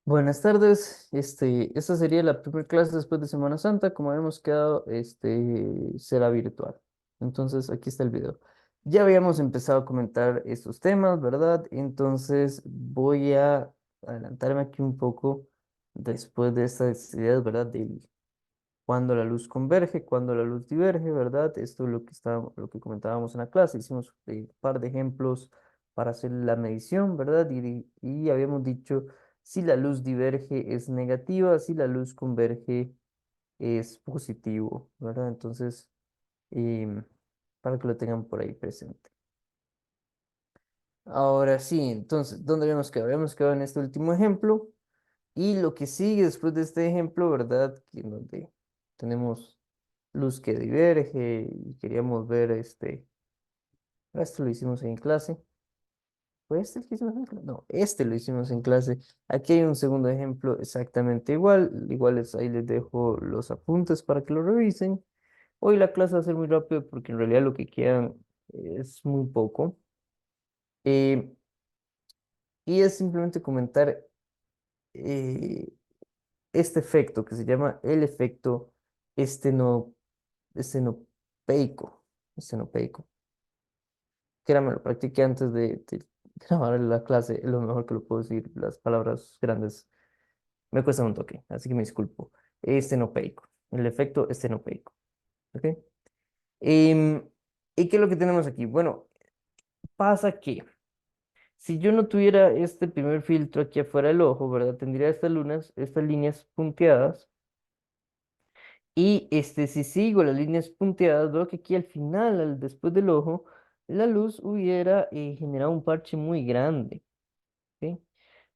Buenas tardes. Esta sería la primera clase después de Semana Santa. Como habíamos quedado, será virtual. Entonces, aquí está el video. Ya habíamos empezado a comentar estos temas, ¿verdad? Entonces, voy a adelantarme aquí un poco después de estas ideas, ¿verdad? De cuando la luz converge, cuando la luz diverge, ¿verdad? Esto es lo que comentábamos en la clase. Hicimos un par de ejemplos para hacer la medición, ¿verdad? Y habíamos dicho si la luz diverge es negativa, si la luz converge es positivo, ¿verdad? Entonces, em, para que lo tengan por ahí presente. Ahora sí, entonces, ¿dónde habíamos quedado? Habíamos quedado en este último ejemplo. Y lo que sigue después de este ejemplo, ¿verdad? Que en donde tenemos luz que diverge y queríamos ver esto lo hicimos en clase. ¿Fue este el que hicimos en clase? No, este lo hicimos en clase. Aquí hay un segundo ejemplo exactamente igual. Ahí les dejo los apuntes para que lo revisen. Hoy la clase va a ser muy rápido porque en realidad lo que quedan es muy poco. Eh, y es simplemente comentar eh, este efecto que se llama el efecto esteno, estenopeico. Estenopeico. Créanme, lo practiqué antes de grabar la clase, es lo mejor que lo puedo decir. Las palabras grandes me cuestan un toque, así que me disculpo. Estenopeico, el efecto estenopeico. ¿Ok? Em, ¿Y qué es lo que tenemos aquí? Bueno, pasa que si yo no tuviera este primer filtro aquí afuera del ojo, ¿verdad? Tendría estas líneas punteadas. Y si sigo las líneas punteadas, veo que aquí al final, después del ojo, la luz hubiera generado un parche muy grande, ¿sí?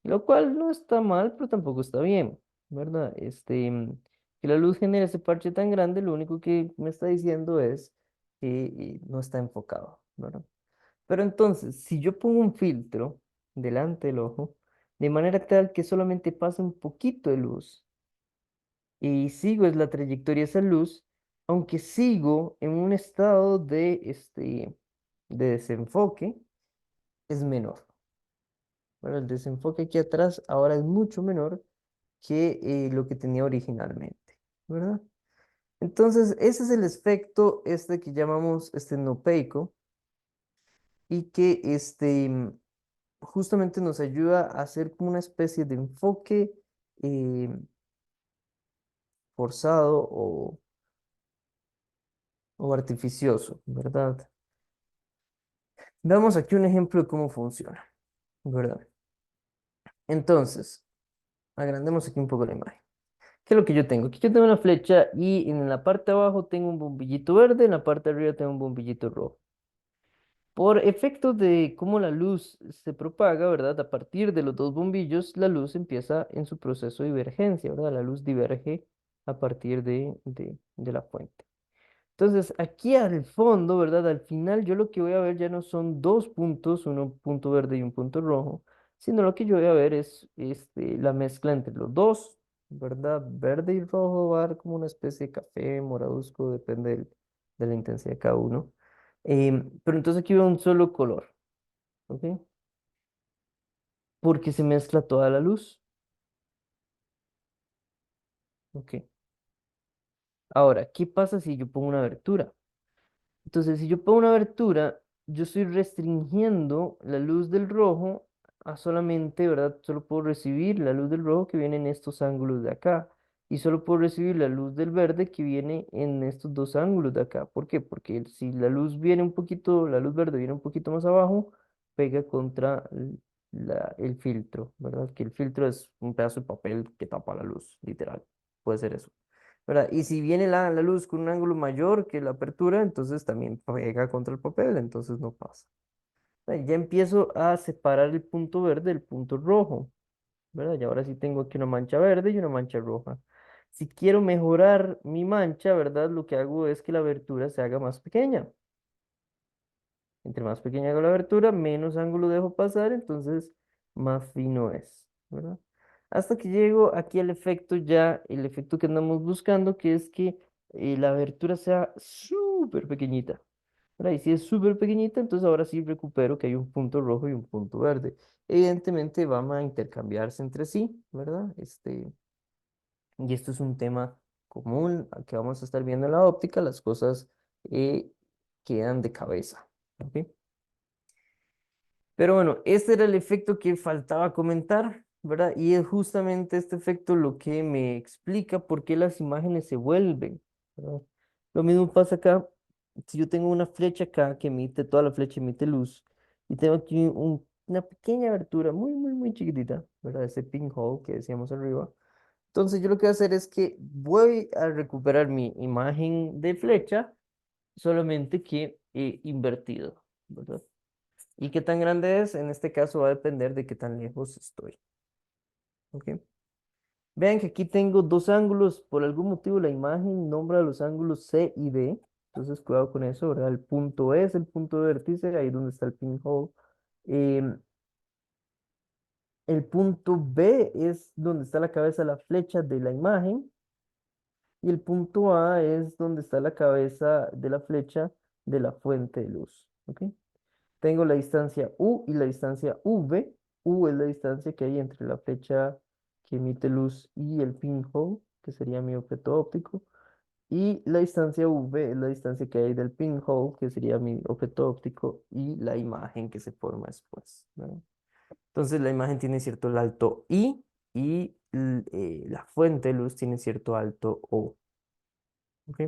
Lo cual no está mal, pero tampoco está bien, ¿verdad? Que la luz genere ese parche tan grande, lo único que me está diciendo es que no está enfocado, ¿verdad? Pero entonces, si yo pongo un filtro delante del ojo, de manera tal que solamente pase un poquito de luz, y sigo es la trayectoria de esa luz, aunque sigo en un estado de desenfoque, es menor. Bueno, el desenfoque aquí atrás ahora es mucho menor que lo que tenía originalmente, ¿verdad? Entonces, ese es el efecto que llamamos estenopeico y que justamente nos ayuda a hacer como una especie de enfoque eh, forzado o artificioso, ¿verdad? Damos aquí un ejemplo de cómo funciona, ¿verdad? Entonces, agrandemos aquí un poco la imagen. ¿Qué es lo que yo tengo? Aquí yo tengo una flecha y en la parte de abajo tengo un bombillito verde, en la parte de arriba tengo un bombillito rojo. Por efecto de cómo la luz se propaga, ¿verdad? A partir de los dos bombillos, la luz empieza en su proceso de divergencia, ¿verdad? La luz diverge a partir de la fuente. Entonces, aquí al fondo, ¿verdad? Al final yo lo que voy a ver ya no son dos puntos, un punto verde y un punto rojo, sino lo que yo voy a ver es la mezcla entre los dos, ¿verdad? Verde y rojo va a dar como una especie de café, moraduzco, depende de la intensidad de cada uno. Pero entonces aquí veo un solo color, ¿ok? Porque se mezcla toda la luz, ¿ok? Ahora, ¿qué pasa si yo pongo una abertura? Entonces, si yo pongo una abertura, yo estoy restringiendo la luz del rojo a solamente, ¿verdad? Solo puedo recibir la luz del rojo que viene en estos ángulos de acá. Y solo puedo recibir la luz del verde que viene en estos dos ángulos de acá. ¿Por qué? Porque si la luz viene un poquito, la luz verde viene un poquito más abajo, pega contra el filtro, ¿verdad? Que el filtro es un pedazo de papel que tapa la luz, literal. Puede ser eso. ¿Verdad? Y si viene la luz con un ángulo mayor que la apertura, entonces también pega contra el papel, entonces no pasa. Ya empiezo a separar el punto verde del punto rojo, ¿verdad? Y ahora sí tengo aquí una mancha verde y una mancha roja. Si quiero mejorar mi mancha, ¿verdad? Lo que hago es que la abertura se haga más pequeña. Entre más pequeña hago la abertura, menos ángulo dejo pasar, entonces más fino es, ¿verdad? Hasta que llego aquí al efecto ya, el efecto que andamos buscando, que es que la abertura sea súper pequeñita. ¿verdad? Y si es súper pequeñita, entonces ahora sí recupero que hay un punto rojo y un punto verde. Evidentemente van a intercambiarse entre sí, ¿verdad? Y esto es un tema común que vamos a estar viendo en la óptica, las cosas eh, quedan de cabeza. ¿Ok? Pero bueno, este era el efecto que faltaba comentar, ¿verdad? Y es justamente este efecto lo que me explica por qué las imágenes se vuelven, ¿verdad? Lo mismo pasa acá. Si yo tengo una flecha acá que emite, toda la flecha emite luz, y tengo aquí una pequeña abertura muy, muy, muy chiquitita, ¿verdad? Ese pinhole que decíamos arriba. Entonces yo lo que voy a hacer es que voy a recuperar mi imagen de flecha, solamente que invertido, ¿verdad? ¿Y qué tan grande es? En este caso va a depender de qué tan lejos estoy. ¿Ok? Vean que aquí tengo dos ángulos. Por algún motivo la imagen nombra los ángulos C y D. Entonces cuidado con eso, ¿verdad? El punto E es el punto de vértice, ahí donde está el pinhole. Em, el punto B es donde está la cabeza de la flecha de la imagen. Y el punto A es donde está la cabeza de la flecha de la fuente de luz. ¿Ok? Tengo la distancia U y la distancia V. U es la distancia que hay entre la flecha que emite luz y el pinhole, que sería mi objeto óptico. Y la distancia V es la distancia que hay del pinhole, que sería mi objeto óptico, y la imagen que se forma después, ¿verdad? Entonces la imagen tiene cierto alto I y la fuente de luz tiene cierto alto O. ¿Ok?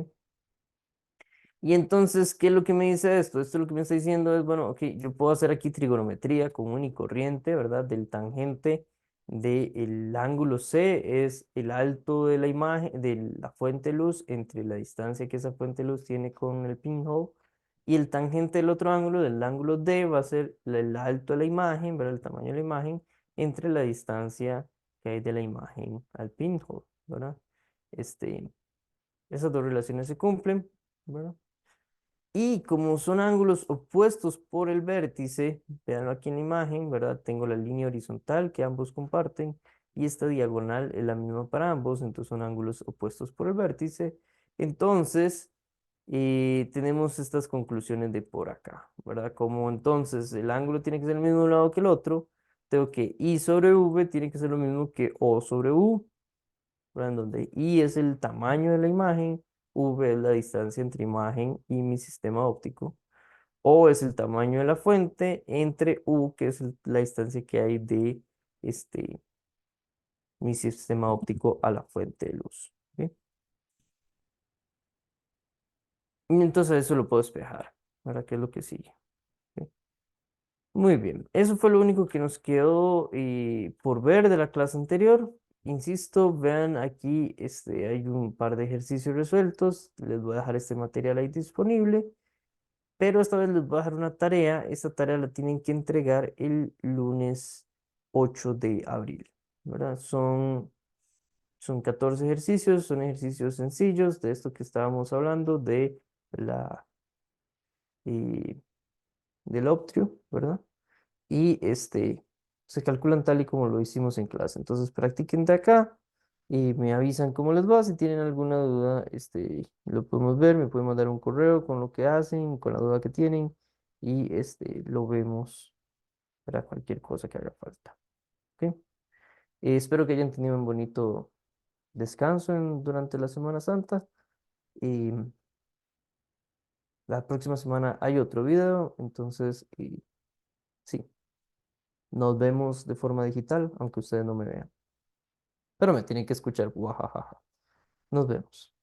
Y entonces, ¿qué es lo que me dice esto? Esto lo que me está diciendo es, bueno, ok, yo puedo hacer aquí trigonometría común y corriente, ¿verdad? Del tangente del ángulo C es el alto de la imagen, de la fuente de luz entre la distancia que esa fuente de luz tiene con el pinhole. Y el tangente del otro ángulo, del ángulo D, va a ser el alto de la imagen, ¿verdad? El tamaño de la imagen entre la distancia que hay de la imagen al pinhole, ¿verdad? Este, esas dos relaciones se cumplen, ¿verdad? Y como son ángulos opuestos por el vértice, veanlo aquí en la imagen, ¿verdad? Tengo la línea horizontal que ambos comparten y esta diagonal es la misma para ambos, entonces son ángulos opuestos por el vértice. Entonces, tenemos estas conclusiones de por acá, ¿verdad? Como entonces el ángulo tiene que ser el mismo lado que el otro, tengo que I sobre V tiene que ser lo mismo que O sobre U, ¿verdad? En donde I es el tamaño de la imagen, V es la distancia entre imagen y mi sistema óptico, O es el tamaño de la fuente entre U, que es la distancia que hay de este, mi sistema óptico a la fuente de luz. ¿Ok? Y entonces eso lo puedo despejar. Ahora, ¿qué es lo que sigue? ¿Ok? Muy bien, eso fue lo único que nos quedó por ver de la clase anterior. Insisto, vean aquí, hay un par de ejercicios resueltos. Les voy a dejar este material ahí disponible, pero esta vez les voy a dejar una tarea. Esta tarea la tienen que entregar el lunes 8 de abril, ¿verdad? Son 14 ejercicios, son ejercicios sencillos de esto que estábamos hablando, la, eh, del optrio, ¿verdad? Y se calculan tal y como lo hicimos en clase. Entonces practiquen de acá y me avisan cómo les va. Si tienen alguna duda, lo podemos ver, me pueden mandar un correo con lo que hacen, con la duda que tienen y lo vemos para cualquier cosa que haga falta. ¿Ok? Espero que hayan tenido un bonito descanso durante la Semana Santa y la próxima semana hay otro video, entonces sí, nos vemos de forma digital, aunque ustedes no me vean. Pero me tienen que escuchar. Guajajaja. Nos vemos.